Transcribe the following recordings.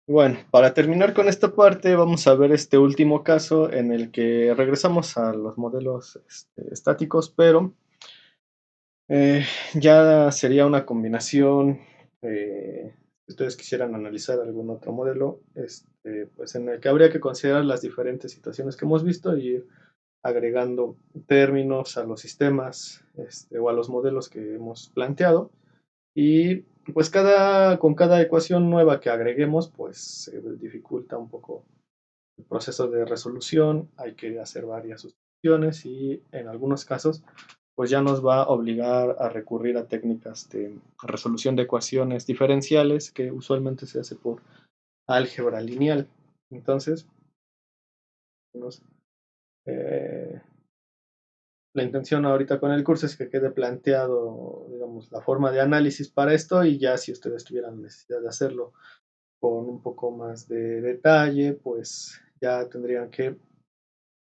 Bueno, para terminar con esta parte, vamos a ver este último caso en el que regresamos a los modelos estáticos, pero eh, ya sería una combinación. Si ustedes quisieran analizar algún otro modelo, pues en el que habría que considerar las diferentes situaciones que hemos visto y ir agregando términos a los sistemas o a los modelos que hemos planteado. Y pues con cada ecuación nueva que agreguemos, pues se dificulta un poco el proceso de resolución, hay que hacer varias sustituciones y en algunos casos pues ya nos va a obligar a recurrir a técnicas de resolución de ecuaciones diferenciales que usualmente se hace por álgebra lineal. Entonces, nos, eh, la intención ahorita con el curso es que quede planteado, digamos, la forma de análisis para esto y ya si ustedes tuvieran necesidad de hacerlo con un poco más de detalle, pues ya tendrían que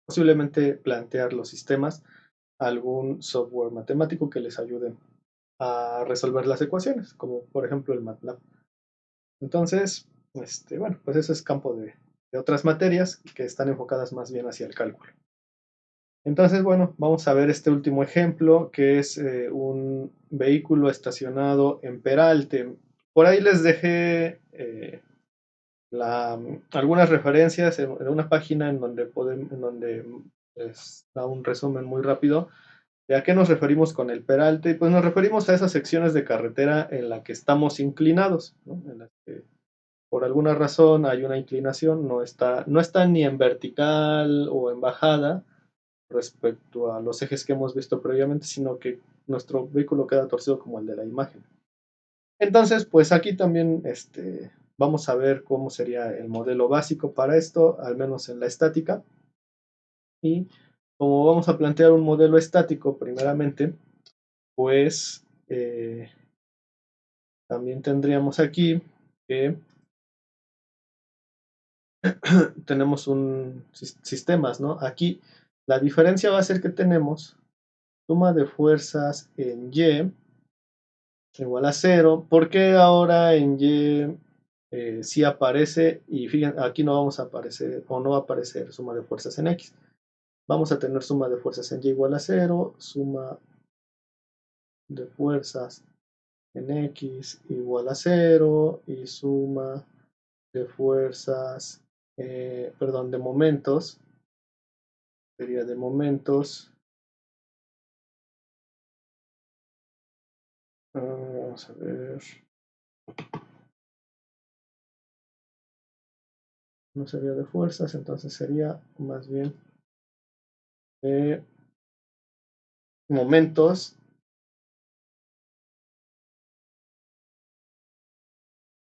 posiblemente plantear los sistemas a algún software matemático que les ayude a resolver las ecuaciones, como por ejemplo el MATLAB. Entonces, bueno, pues eso es campo de otras materias que están enfocadas más bien hacia el cálculo. Entonces, bueno, vamos a ver este último ejemplo, que es un vehículo estacionado en Peralte. Por ahí les dejé algunas referencias en una página en donde les da un resumen muy rápido de a qué nos referimos con el peralte. Y pues nos referimos a esas secciones de carretera en la que estamos inclinados, ¿no? En las que por alguna razón hay una inclinación, no está ni en vertical o en bajada respecto a los ejes que hemos visto previamente, sino que nuestro vehículo queda torcido como el de la imagen. Entonces, pues aquí también vamos a ver cómo sería el modelo básico para esto, al menos en la estática. Y como vamos a plantear un modelo estático primeramente, pues también tendríamos aquí que tenemos un sistemas, ¿no? Aquí la diferencia va a ser que tenemos suma de fuerzas en Y igual a cero. ¿Por qué ahora en Y sí aparece? Y fíjense, aquí no vamos a aparecer o no va a aparecer suma de fuerzas en X. Vamos a tener suma de fuerzas en Y igual a cero, suma de fuerzas en X igual a cero y suma de fuerzas, perdón, de momentos, sería de momentos, vamos a ver, no sería de fuerzas, entonces sería más bien de momentos,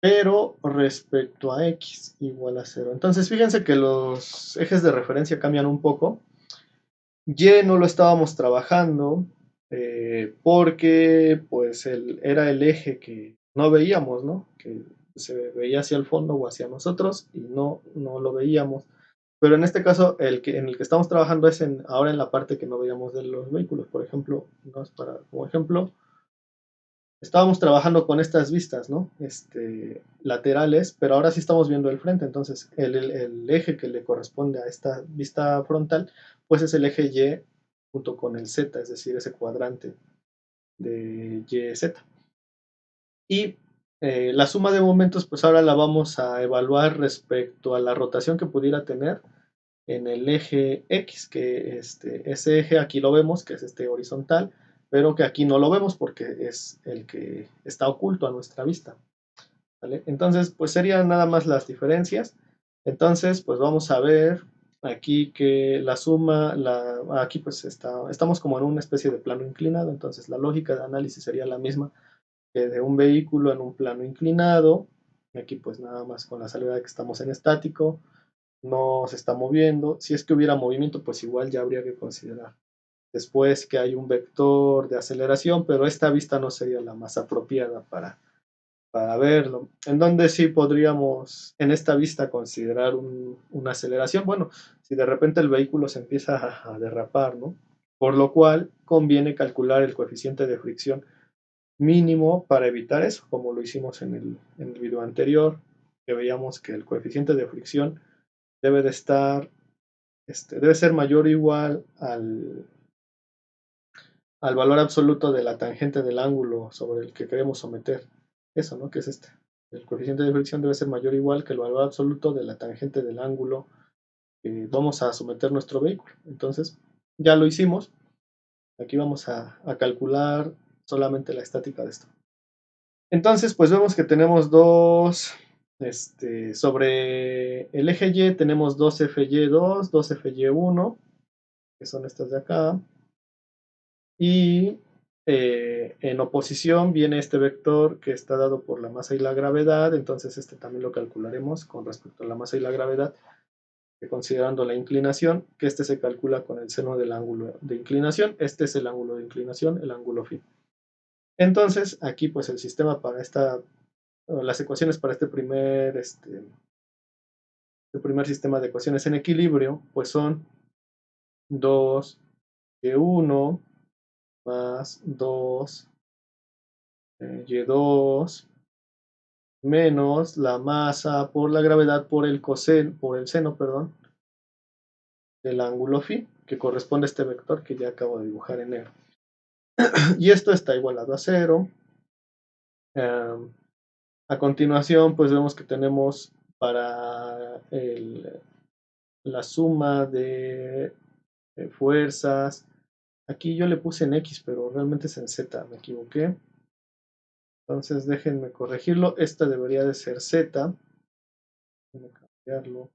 pero respecto a X igual a cero. Entonces fíjense que los ejes de referencia cambian un poco. Y no lo estábamos trabajando porque pues era el eje que no veíamos, ¿no? Que se veía hacia el fondo o hacia nosotros y no lo veíamos. Pero en este caso, en el que estamos trabajando es ahora en la parte que no veíamos de los vehículos. Por ejemplo, como ejemplo, estábamos trabajando con estas vistas, ¿no? Laterales, pero ahora sí estamos viendo el frente. Entonces, el eje que le corresponde a esta vista frontal, pues es el eje Y junto con el Z, es decir, ese cuadrante de YZ. Y la suma de momentos, pues ahora la vamos a evaluar respecto a la rotación que pudiera tener en el eje X, que ese eje aquí lo vemos, que es este horizontal, pero que aquí no lo vemos porque es el que está oculto a nuestra vista. ¿Vale? Entonces, pues serían nada más las diferencias. Entonces, pues vamos a ver aquí que la suma, aquí pues estamos como en una especie de plano inclinado, entonces la lógica de análisis sería la misma que de un vehículo en un plano inclinado. Aquí pues nada más con la salvedad de que estamos en estático, no se está moviendo. Si es que hubiera movimiento, pues igual ya habría que considerar después que hay un vector de aceleración, pero esta vista no sería la más apropiada para verlo. En donde sí podríamos en esta vista considerar una aceleración, bueno, si de repente el vehículo se empieza a derrapar, ¿no? Por lo cual conviene calcular el coeficiente de fricción mínimo para evitar eso, como lo hicimos en el video anterior. que veíamos que el coeficiente de fricción debe de estar, debe ser mayor o igual al valor absoluto de la tangente del ángulo sobre el que queremos someter. Eso, ¿no? Que es este. El coeficiente de fricción debe ser mayor o igual que el valor absoluto de la tangente del ángulo que vamos a someter nuestro vehículo. Entonces, ya lo hicimos. Aquí vamos a calcular solamente la estática de esto. Entonces, pues vemos que tenemos sobre el eje Y tenemos dos FY2, dos FY1, que son estas de acá. Y en oposición viene este vector que está dado por la masa y la gravedad, entonces este también lo calcularemos con respecto a la masa y la gravedad, considerando la inclinación, que este se calcula con el seno del ángulo de inclinación. Este es el ángulo de inclinación, el ángulo phi. Entonces, aquí pues el sistema para las ecuaciones para el primer sistema de ecuaciones en equilibrio, pues son 2y1 más 2y2 menos la masa por la gravedad por el seno, perdón, del ángulo phi, que corresponde a este vector que ya acabo de dibujar en negro. Y esto está igualado a 0. A continuación, pues vemos que tenemos para la suma de fuerzas. Aquí yo le puse en X, pero realmente es en Z, me equivoqué. Entonces déjenme corregirlo. Esta debería de ser Z. Déjenme cambiarlo.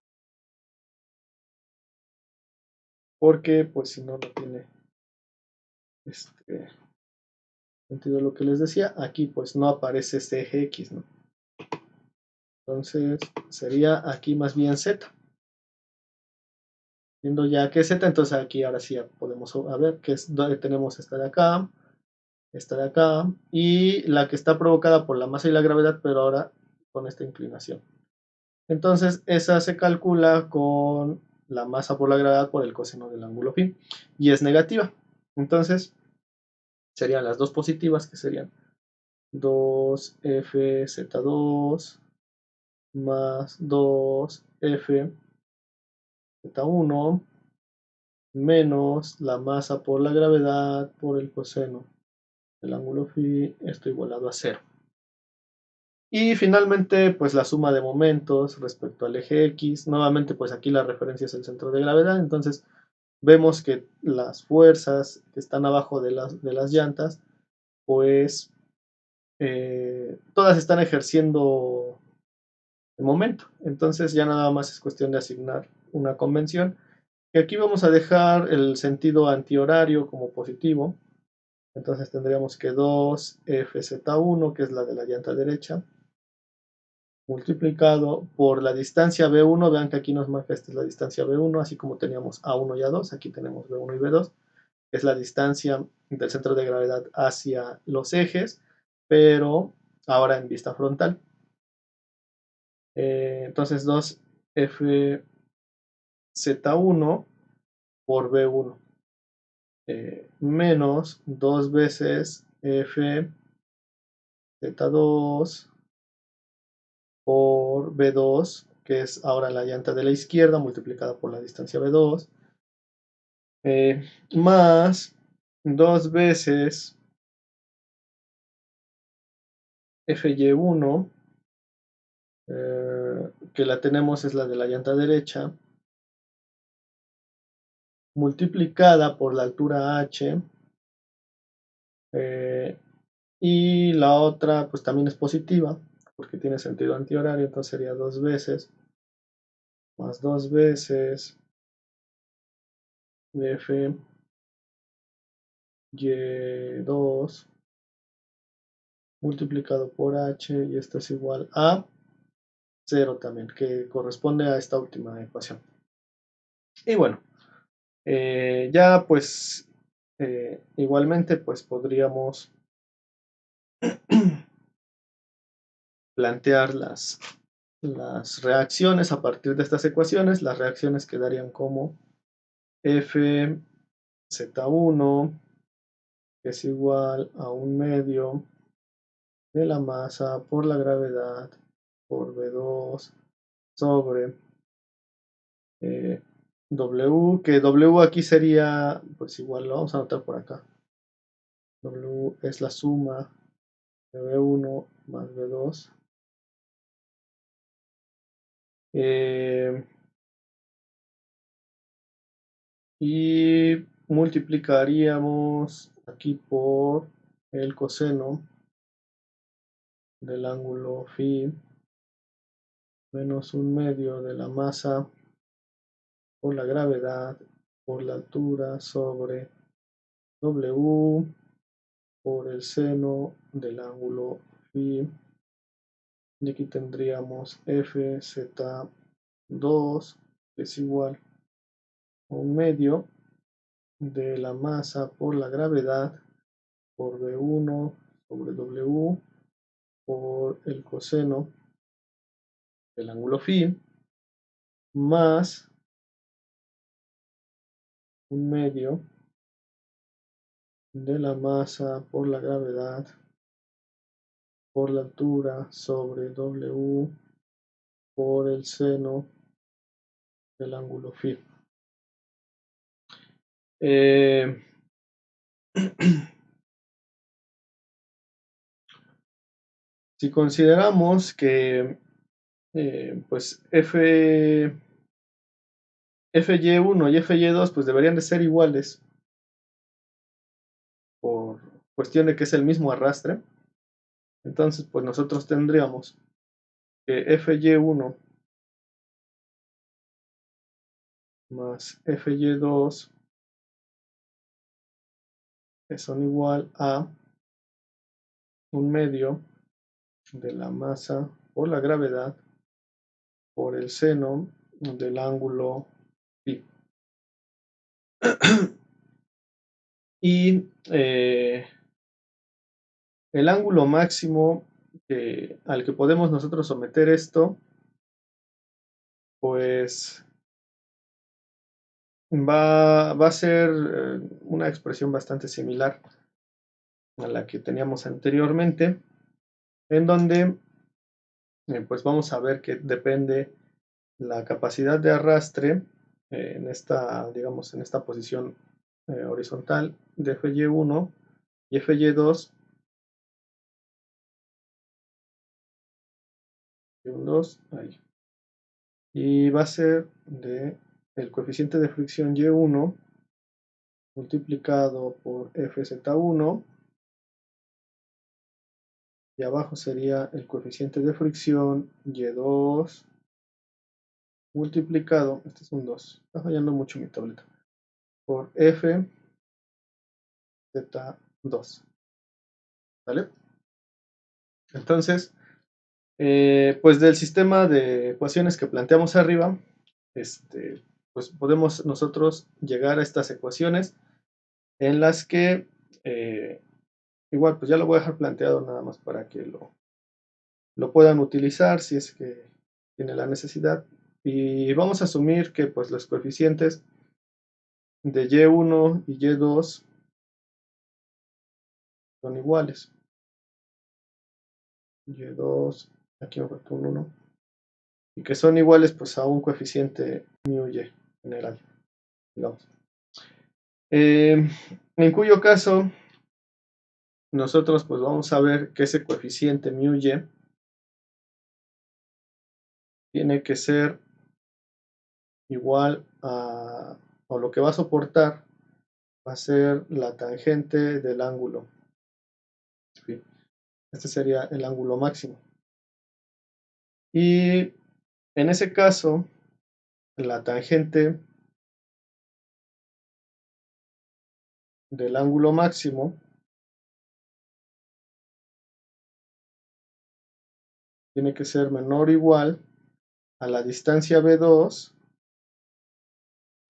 Porque pues si no, no tiene sentido lo que les decía. Aquí pues no aparece este eje X, ¿no? Entonces sería aquí más bien Z. Viendo ya que es Z, entonces aquí ahora sí ya podemos ver que tenemos esta de acá, y la que está provocada por la masa y la gravedad, pero ahora con esta inclinación. Entonces esa se calcula con la masa por la gravedad por el coseno del ángulo phi y es negativa. Entonces serían las dos positivas, que serían 2FZ2 más 2FZ1 menos la masa por la gravedad por el coseno del ángulo phi, esto igualado a 0. Y finalmente, pues la suma de momentos respecto al eje X. Nuevamente, pues aquí la referencia es el centro de gravedad. Entonces, vemos que las fuerzas que están abajo de las llantas, pues todas están ejerciendo el momento. Entonces, ya nada más es cuestión de asignar una convención. Y aquí vamos a dejar el sentido antihorario como positivo. Entonces tendríamos que 2FZ1, que es la de la llanta derecha, multiplicado por la distancia B1. Vean que aquí nos marca esta es la distancia B1, así como teníamos A1 y A2, aquí tenemos B1 y B2, que es la distancia del centro de gravedad hacia los ejes, pero ahora en vista frontal. Entonces 2FZ1 por B1 menos 2 veces FZ2 por B2, que es ahora la llanta de la izquierda multiplicada por la distancia B2, más 2 veces FY1, que la tenemos es la de la llanta derecha, multiplicada por la altura H, y la otra pues también es positiva, porque tiene sentido antihorario, entonces sería 2 veces, más 2 veces de FY2 multiplicado por H, y esto es igual a 0 también, que corresponde a esta última ecuación. Y bueno, ya pues igualmente pues podríamos plantear las reacciones a partir de estas ecuaciones. Las reacciones quedarían como FZ1 es igual a 1/2 de la masa por la gravedad por B2 B2 sobre W, que W aquí sería, pues igual lo vamos a anotar por acá. W es la suma de B1 más B2. Y multiplicaríamos aquí por el coseno del ángulo phi menos 1/2 de la masa por la gravedad por la altura sobre W por el seno del ángulo phi. Y aquí tendríamos Fz2 es igual a 1/2 de la masa por la gravedad por B1 sobre W por el coseno del ángulo phi más 1/2 de la masa por la gravedad por la altura sobre W por el seno del ángulo phi. Si consideramos que pues Fy1 y Fy2 pues deberían de ser iguales por cuestión de que es el mismo arrastre, entonces pues nosotros tendríamos que Fy1 más Fy2 son igual a 1/2 de la masa por la gravedad por el seno del ángulo phi. Y el ángulo máximo al que podemos nosotros someter esto, pues va a ser una expresión bastante similar a la que teníamos anteriormente, en donde pues vamos a ver que depende la capacidad de arrastre en esta, digamos, en esta posición horizontal de Fy1 y Fy2 ahí. Y va a ser de el coeficiente de fricción Y1 multiplicado por Fz1 y abajo sería el coeficiente de fricción Y2 multiplicado, este es un 2, está fallando mucho mi tableta, por Fz2, ¿vale? Entonces, pues del sistema de ecuaciones que planteamos arriba, pues podemos nosotros llegar a estas ecuaciones en las que igual pues ya lo voy a dejar planteado nada más para que lo puedan utilizar si es que tiene la necesidad, y vamos a asumir que pues los coeficientes de Y1 y Y2 son iguales. Y2, aquí me falta un 1, y que son iguales pues a un coeficiente μy general, digamos. En cuyo caso nosotros pues vamos a ver que ese coeficiente μy tiene que ser igual a, o lo que va a soportar va a ser la tangente del ángulo. Este sería el ángulo máximo. Y en ese caso, la tangente del ángulo máximo tiene que ser menor o igual a la distancia B2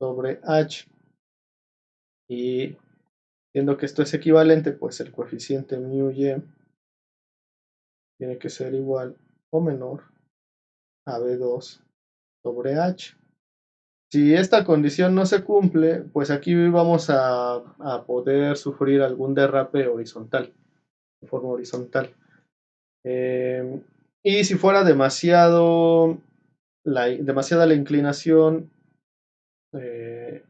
sobre h. Y viendo que esto es equivalente, pues el coeficiente μy tiene que ser igual o menor a B2 sobre h. Si esta condición no se cumple, pues aquí vamos a poder sufrir algún derrape horizontal, de forma horizontal. Y si fuera demasiada la inclinación, eh,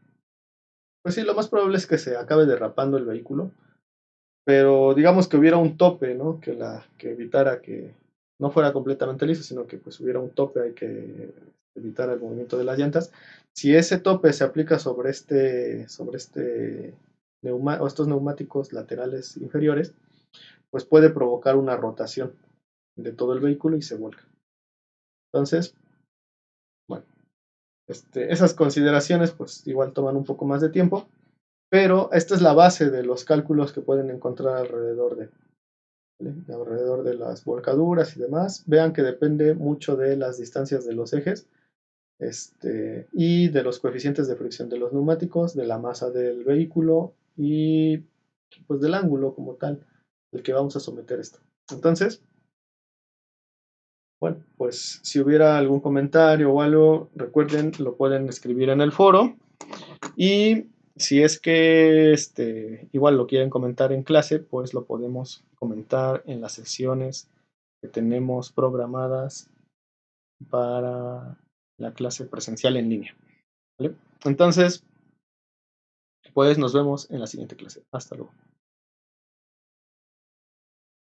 pues sí, lo más probable es que se acabe derrapando el vehículo. Pero digamos que hubiera un tope, ¿no? Que evitara que no fuera completamente liso, sino que pues hubiera un tope, hay que evitar el movimiento de las llantas. Si ese tope se aplica o estos neumáticos laterales inferiores, pues puede provocar una rotación de todo el vehículo y se vuelca. Entonces, bueno, esas consideraciones pues igual toman un poco más de tiempo, pero esta es la base de los cálculos que pueden encontrar alrededor de las volcaduras y demás. Vean que depende mucho de las distancias de los ejes, y de los coeficientes de fricción de los neumáticos, de la masa del vehículo y pues del ángulo como tal, el que vamos a someter esto. Entonces, bueno, pues si hubiera algún comentario o algo, recuerden, lo pueden escribir en el foro. Y si es que igual lo quieren comentar en clase, pues lo podemos comentar en las sesiones que tenemos programadas para la clase presencial en línea, ¿vale? Entonces, pues nos vemos en la siguiente clase. Hasta luego.